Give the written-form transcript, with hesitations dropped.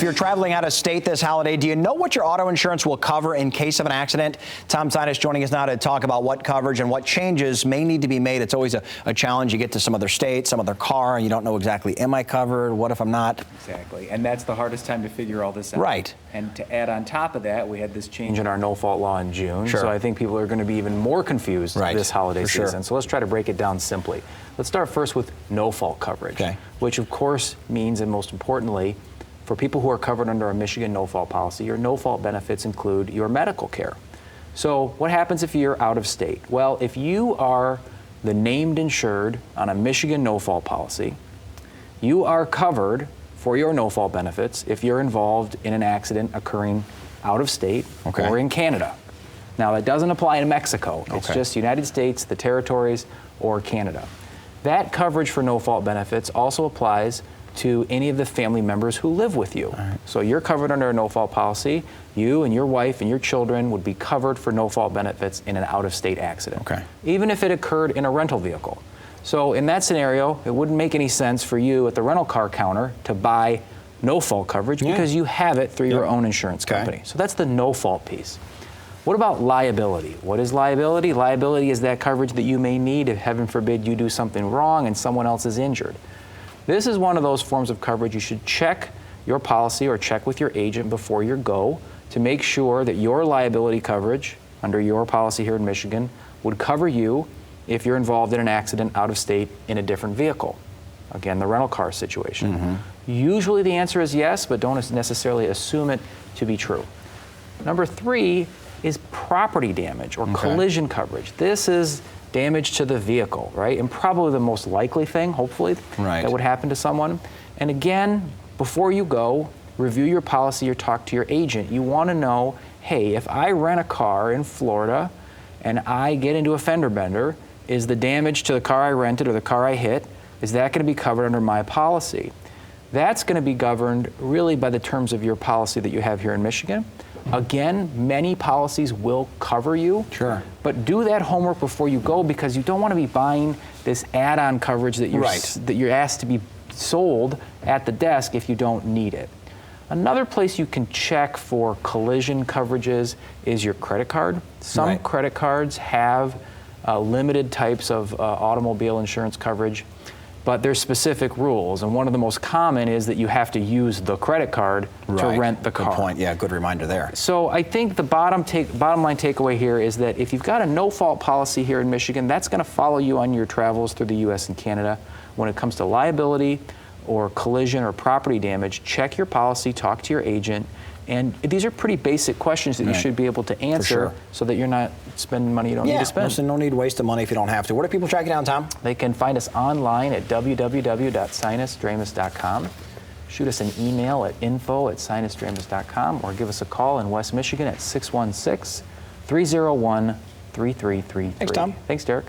If you're traveling out of state this holiday, do you know what your auto insurance will cover in case of an accident? Tom Sinus joining us now to talk about what coverage and what changes may need to be made. It's always a challenge. You get to some other state, some other car, and you don't know exactly, am I covered? What if I'm not? Exactly. And that's the hardest time to figure all this out. Right. And to add on top of that, we had this change in our no-fault law in June. Sure. So I think people are going to be even more confused this holiday season. Sure. So let's try to break it down simply. Let's start first with no-fault coverage, which of course means, and most importantly, for people who are covered under a Michigan no-fault policy, your no-fault benefits include your medical care. So what happens if you're out of state? Well, if you are the named insured on a Michigan no-fault policy, you are covered for your no-fault benefits if you're involved in an accident occurring out of state or in Canada. Now, that doesn't apply to Mexico. It's just United States, the territories, or Canada. That coverage for no-fault benefits also applies to any of the family members who live with you. So you're covered under a no-fault policy. You and your wife and your children would be covered for no-fault benefits in an out-of-state accident, even if it occurred in a rental vehicle. So in that scenario, it wouldn't make any sense for you at the rental car counter to buy no-fault coverage because you have it through your own insurance company. So that's the no-fault piece. What about liability? What is liability? Liability is that coverage that you may need if, heaven forbid, you do something wrong and someone else is injured. This is one of those forms of coverage you should check your policy or check with your agent before you go to make sure that your liability coverage under your policy here in Michigan would cover you if you're involved in an accident out of state in a different vehicle. Again, the rental car situation. Usually the answer is yes, but don't necessarily assume it to be true. Number 3 is property damage or collision coverage. This is damage to the vehicle, right? And probably the most likely thing, hopefully, that would happen to someone. And again, before you go, review your policy or talk to your agent. You want to know, hey, if I rent a car in Florida and I get into a fender bender, is the damage to the car I rented or the car I hit, is that going to be covered under my policy? That's going to be governed really by the terms of your policy that you have here in Michigan. Again, many policies will cover you, but do that homework before you go because you don't want to be buying this add-on coverage that you're asked to be sold at the desk if you don't need it. Another place you can check for collision coverages is your credit card. Some credit cards have limited types of automobile insurance coverage, but there's specific rules, and one of the most common is that you have to use the credit card to rent the car. Good point. Yeah, good reminder there. So I think the bottom line takeaway here is that if you've got a no-fault policy here in Michigan, that's going to follow you on your travels through the U.S. and Canada. When it comes to liability or collision or property damage, check your policy, talk to your agent, and these are pretty basic questions that you should be able to answer so that you're not spending money you don't need to spend. Listen, no need to waste the money if you don't have to. Where do people track you down, Tom? They can find us online at www.sinusdramus.com. Shoot us an email at info@sinusdramus.com or give us a call in West Michigan at 616-301-3333. Thanks, Tom. Thanks, Derek.